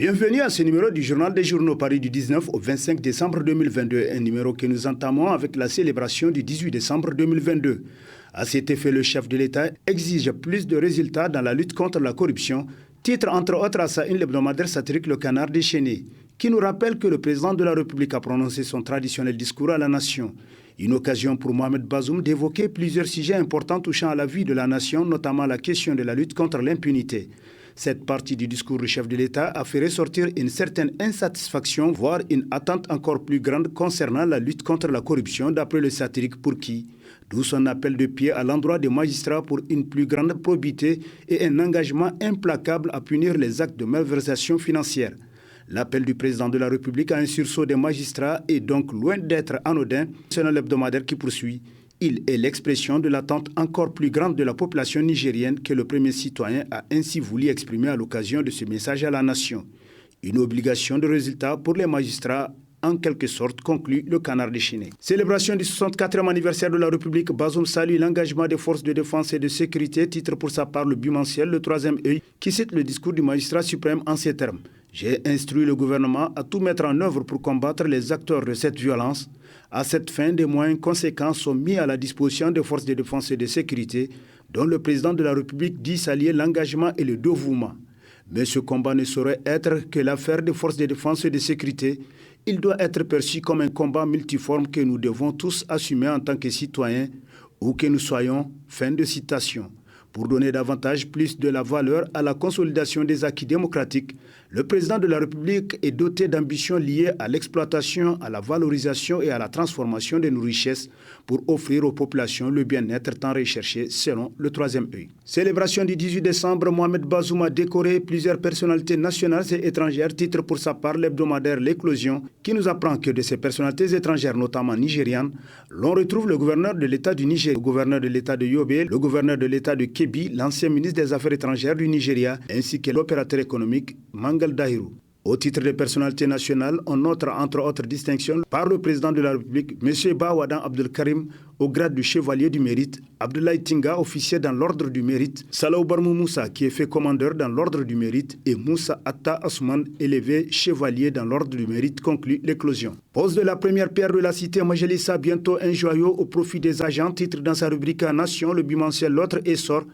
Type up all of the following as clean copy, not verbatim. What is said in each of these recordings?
Bienvenue à ce numéro du Journal des Journaux Paris du 19 au 25 décembre 2022, un numéro que nous entamons avec la célébration du 18 décembre 2022. À cet effet, le chef de l'État exige plus de résultats dans la lutte contre la corruption, titre entre autres à sa une hebdomadaire satirique Le Canard déchaîné, qui nous rappelle que le président de la République a prononcé son traditionnel discours à la nation. Une occasion pour Mohamed Bazoum d'évoquer plusieurs sujets importants touchant à la vie de la nation, notamment la question de la lutte contre l'impunité. Cette partie du discours du chef de l'État a fait ressortir une certaine insatisfaction, voire une attente encore plus grande concernant la lutte contre la corruption, d'après le satirique Pourki. D'où son appel de pied à l'endroit des magistrats pour une plus grande probité et un engagement implacable à punir les actes de malversation financière. L'appel du président de la République à un sursaut des magistrats est donc loin d'être anodin, selon l'hebdomadaire qui poursuit. Il est l'expression de l'attente encore plus grande de la population nigérienne que le premier citoyen a ainsi voulu exprimer à l'occasion de ce message à la nation. Une obligation de résultat pour les magistrats, en quelque sorte, conclut le Canard déchaîné. Célébration du 64e anniversaire de la République, Bazoum salue l'engagement des forces de défense et de sécurité, titre pour sa part le bimensuel Le Troisième œil, qui cite le discours du magistrat suprême en ces termes. J'ai instruit le gouvernement à tout mettre en œuvre pour combattre les acteurs de cette violence. À cette fin, des moyens conséquents sont mis à la disposition des forces de défense et de sécurité, dont le président de la République dit s'allier l'engagement et le dévouement. Mais ce combat ne saurait être que l'affaire des forces de défense et de sécurité. Il doit être perçu comme un combat multiforme que nous devons tous assumer en tant que citoyens, où que nous soyons. Fin de citation. Pour donner davantage plus de la valeur à la consolidation des acquis démocratiques, le président de la République est doté d'ambitions liées à l'exploitation, à la valorisation et à la transformation de nos richesses pour offrir aux populations le bien-être tant recherché selon le Troisième œil. Célébration du 18 décembre, Mohamed Bazoum a décoré plusieurs personnalités nationales et étrangères, titre pour sa part l'hebdomadaire L'Éclosion, qui nous apprend que de ces personnalités étrangères, notamment nigérianes, l'on retrouve le gouverneur de l'État du Niger, le gouverneur de l'État de Yobe, le gouverneur de l'État de Kebbi, l'ancien ministre des Affaires étrangères du Nigeria, ainsi que l'opérateur économique Mangal Dahirou. Au titre des personnalités nationales, on note entre autres distinctions par le président de la République, M. Bawadan Abdelkarim, au grade de chevalier du mérite, Abdoulaye Tinga, officier dans l'ordre du mérite, Salaw Barmou Moussa, qui est fait commandeur dans l'ordre du mérite, et Moussa Atta Asman, élevé chevalier dans l'ordre du mérite, conclut l'éclosion. Pose de la première pierre de la cité Majalissa, bientôt un joyau au profit des agents, titre dans sa rubrique Nation, le bimensuel L'autre essor,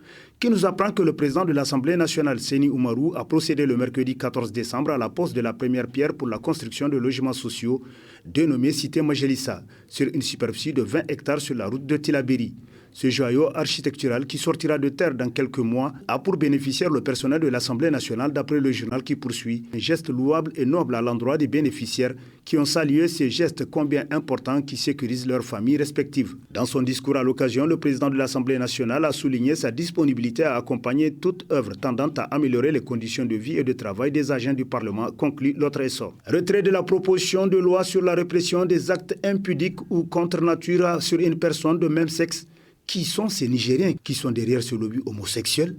qui nous apprend que le président de l'Assemblée nationale, Seni Oumarou, a procédé le mercredi 14 décembre à la pose de la première pierre pour la construction de logements sociaux dénommés Cité Majalissa, sur une superficie de 20 hectares sur la route de Tilaberi. Ce joyau architectural qui sortira de terre dans quelques mois a pour bénéficiaire le personnel de l'Assemblée nationale, d'après le journal qui poursuit. Un geste louable et noble à l'endroit des bénéficiaires qui ont salué ces gestes combien importants qui sécurisent leurs familles respectives. Dans son discours à l'occasion, le président de l'Assemblée nationale a souligné sa disponibilité à accompagner toute œuvre tendant à améliorer les conditions de vie et de travail des agents du Parlement, conclut L'autre essor. Retrait de la proposition de loi sur la répression des actes impudiques ou contre nature sur une personne de même sexe. Qui sont ces Nigériens qui sont derrière ce lobby homosexuel?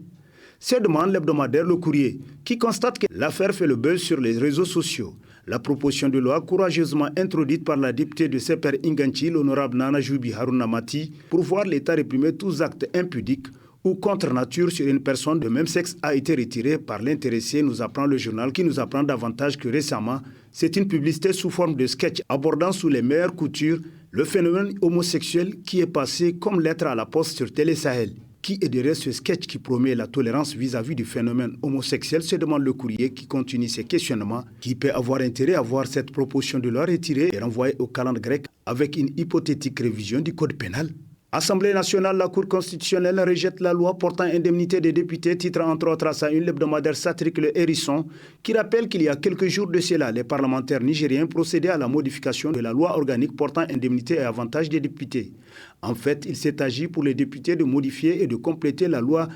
Se demande l'hebdomadaire Le Courrier, qui constate que l'affaire fait le buzz sur les réseaux sociaux. La proposition de loi courageusement introduite par la députée de Seper Inganchi, l'honorable Nana Joubi Haruna Mati, pour voir l'État réprimer tous actes impudiques ou contre nature sur une personne de même sexe a été retirée par l'intéressé, nous apprend le journal, qui nous apprend davantage que récemment, c'est une publicité sous forme de sketch abordant sous les meilleures coutures le phénomène homosexuel qui est passé comme lettre à la poste sur Télé Sahel. Qui est derrière ce sketch qui promet la tolérance vis-à-vis du phénomène homosexuel, se demande Le Courrier, qui continue ses questionnements. Qui peut avoir intérêt à voir cette proposition de loi retirée et renvoyée au calendrier grec avec une hypothétique révision du code pénal? Assemblée nationale, la Cour constitutionnelle rejette la loi portant indemnité des députés, titre entre autres à sa une l'hebdomadaire satirique Le Hérisson, qui rappelle qu'il y a quelques jours de cela, les parlementaires nigériens procédaient à la modification de la loi organique portant indemnité et avantages des députés. En fait, il s'est agi pour les députés de modifier et de compléter la loi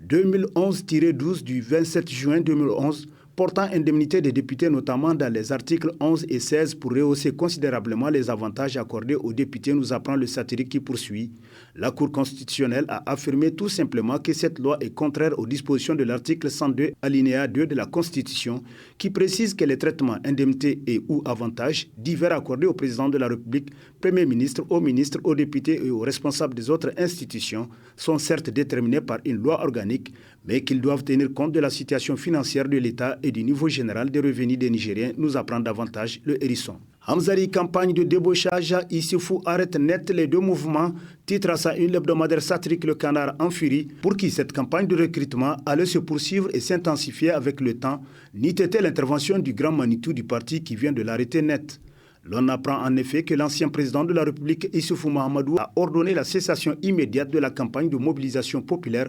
2011-12 du 27 juin 2011 portant indemnité des députés, notamment dans les articles 11 et 16 pour rehausser considérablement les avantages accordés aux députés, nous apprend le satirique qui poursuit. La Cour constitutionnelle a affirmé tout simplement que cette loi est contraire aux dispositions de l'article 102 alinéa 2 de la Constitution qui précise que les traitements, indemnités et ou avantages divers accordés au président de la République, Premier ministre, aux ministres, aux députés et aux responsables des autres institutions sont certes déterminés par une loi organique, mais qu'ils doivent tenir compte de la situation financière de l'État et du niveau général des revenus des Nigériens, nous apprend davantage le Hérisson. Hamzari, campagne de débauchage, Issoufou arrête net les deux mouvements, titre à sa une l'hebdomadaire satirique Le Canard en furie, pour qui cette campagne de recrutement allait se poursuivre et s'intensifier avec le temps, n'eût été l'intervention du grand Manitou du parti qui vient de l'arrêter net. L'on apprend en effet que l'ancien président de la République, Issoufou Mahamadou, a ordonné la cessation immédiate de la campagne de mobilisation populaire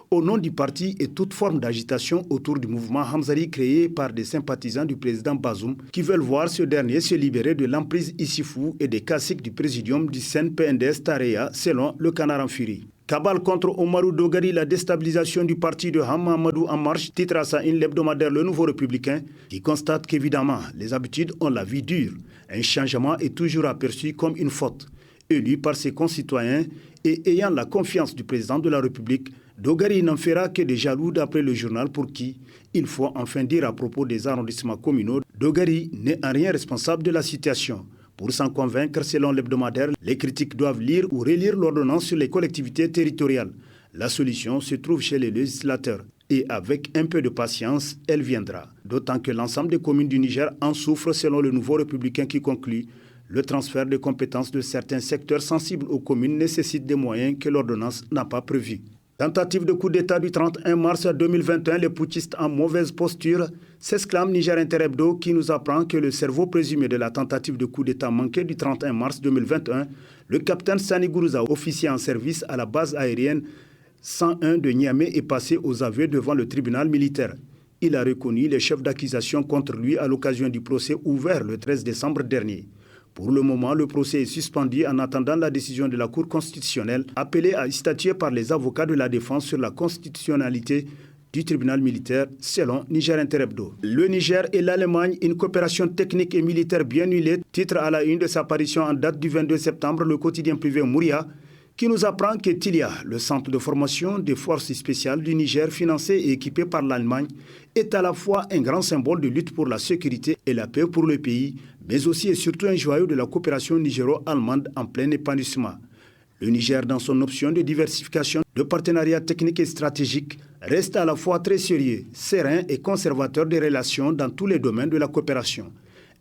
au nom du parti et toute forme d'agitation autour du mouvement Hamzari créé par des sympathisants du président Bazoum qui veulent voir ce dernier se libérer de l'emprise Issoufou et des caciques du présidium du CNPNDS Tareya, selon Le Canard en furie. Cabale contre Omarou Dogari, la déstabilisation du parti de Hamamadou en marche, titre à sa une l'hebdomadaire Le Nouveau Républicain, qui constate qu'évidemment, les habitudes ont la vie dure. Un changement est toujours aperçu comme une faute. Élu par ses concitoyens et ayant la confiance du président de la République, Dogari n'en fera que des jaloux d'après le journal pour qui, il faut enfin dire à propos des arrondissements communaux, Dogari n'est en rien responsable de la situation. Pour s'en convaincre, selon l'hebdomadaire, les critiques doivent lire ou relire l'ordonnance sur les collectivités territoriales. La solution se trouve chez les législateurs et avec un peu de patience, elle viendra. D'autant que l'ensemble des communes du Niger en souffrent selon le Nouveau Républicain qui conclut le transfert de compétences de certains secteurs sensibles aux communes nécessite des moyens que l'ordonnance n'a pas prévus. Tentative de coup d'État du 31 mars 2021, les putschistes en mauvaise posture, s'exclame Niger Inter Hebdo qui nous apprend que le cerveau présumé de la tentative de coup d'État manqué du 31 mars 2021, le capitaine Sani Gourouza, officier en service à la base aérienne 101 de Niamey, est passé aux aveux devant le tribunal militaire. Il a reconnu les chefs d'accusation contre lui à l'occasion du procès ouvert le 13 décembre dernier. Pour le moment, le procès est suspendu en attendant la décision de la Cour constitutionnelle appelée à statuer par les avocats de la défense sur la constitutionnalité du tribunal militaire, selon Niger Inter Hebdo. Le Niger et l'Allemagne, une coopération technique et militaire bien huilée, titre à la une de sa parution en date du 22 septembre, le quotidien privé Mouria, qui nous apprend que TILIA, le centre de formation des forces spéciales du Niger, financé et équipé par l'Allemagne, est à la fois un grand symbole de lutte pour la sécurité et la paix pour le pays, mais aussi et surtout un joyau de la coopération nigéro-allemande en plein épanouissement. Le Niger, dans son option de diversification, de partenariat technique et stratégique, reste à la fois très sérieux, serein et conservateur des relations dans tous les domaines de la coopération.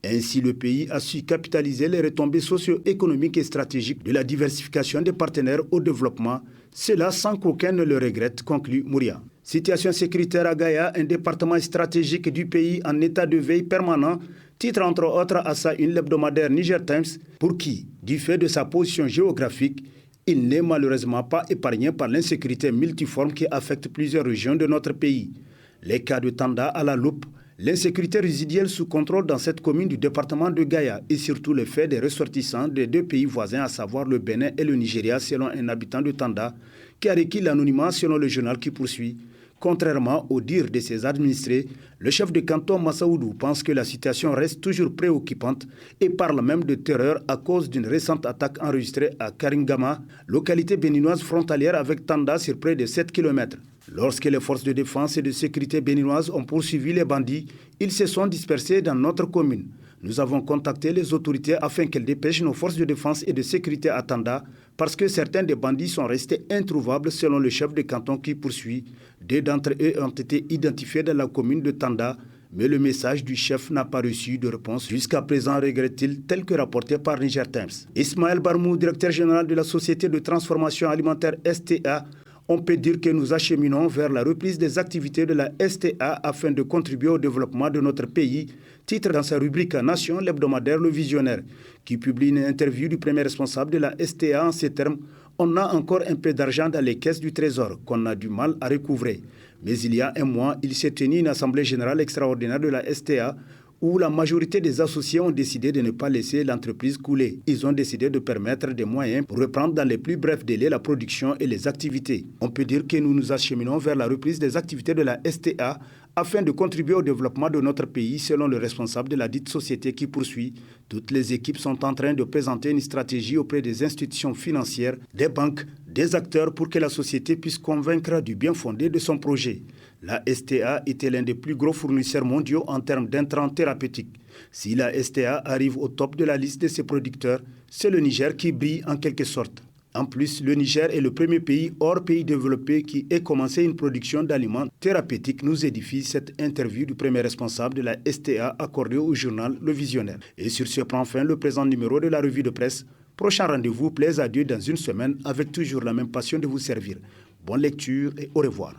Ainsi, le pays a su capitaliser les retombées socio-économiques et stratégiques de la diversification des partenaires au développement, cela sans qu'aucun ne le regrette, conclut Mouria. Situation sécuritaire à Gaïa, un département stratégique du pays en état de veille permanent, titre entre autres à sa une l'hebdomadaire Niger Times, pour qui, du fait de sa position géographique, il n'est malheureusement pas épargné par l'insécurité multiforme qui affecte plusieurs régions de notre pays. Les cas de Tanda à la loupe, l'insécurité résiduelle sous contrôle dans cette commune du département de Gaïa et surtout le fait des ressortissants des deux pays voisins, à savoir le Bénin et le Nigeria, selon un habitant de Tanda, qui a requis l'anonymat selon le journal qui poursuit. Contrairement au dire de ses administrés, le chef de canton Massaoudou pense que la situation reste toujours préoccupante et parle même de terreur à cause d'une récente attaque enregistrée à Karingama, localité béninoise frontalière avec Tanda sur près de 7 km. Lorsque les forces de défense et de sécurité béninoises ont poursuivi les bandits, ils se sont dispersés dans notre commune. Nous avons contacté les autorités afin qu'elles dépêchent nos forces de défense et de sécurité à Tanda parce que certains des bandits sont restés introuvables selon le chef de canton qui poursuit. Deux d'entre eux ont été identifiés dans la commune de Tanda, mais le message du chef n'a pas reçu de réponse jusqu'à présent, regrette-t-il, tel que rapporté par Niger Times. Ismaël Barmou, directeur général de la Société de transformation alimentaire STA, on peut dire que nous acheminons vers la reprise des activités de la STA afin de contribuer au développement de notre pays, titre dans sa rubrique Nation, l'hebdomadaire Le Visionnaire, qui publie une interview du premier responsable de la STA en ces termes. On a encore un peu d'argent dans les caisses du Trésor qu'on a du mal à recouvrer. Mais il y a un mois, il s'est tenu une assemblée générale extraordinaire de la STA où la majorité des associés ont décidé de ne pas laisser l'entreprise couler. Ils ont décidé de permettre des moyens pour reprendre dans les plus brefs délais la production et les activités. On peut dire que nous nous acheminons vers la reprise des activités de la STA afin de contribuer au développement de notre pays, selon le responsable de la dite société qui poursuit. Toutes les équipes sont en train de présenter une stratégie auprès des institutions financières, des banques, des acteurs pour que la société puisse convaincre du bien fondé de son projet. La STA était l'un des plus gros fournisseurs mondiaux en termes d'intrants thérapeutiques. Si la STA arrive au top de la liste de ses producteurs, c'est le Niger qui brille en quelque sorte. En plus, le Niger est le premier pays hors pays développé qui ait commencé une production d'aliments thérapeutiques, nous édifie cette interview du premier responsable de la STA accordée au journal Le Visionnaire. Et sur ce prend fin le présent numéro de la revue de presse. Prochain rendez-vous, plaise à Dieu dans une semaine avec toujours la même passion de vous servir. Bonne lecture et au revoir.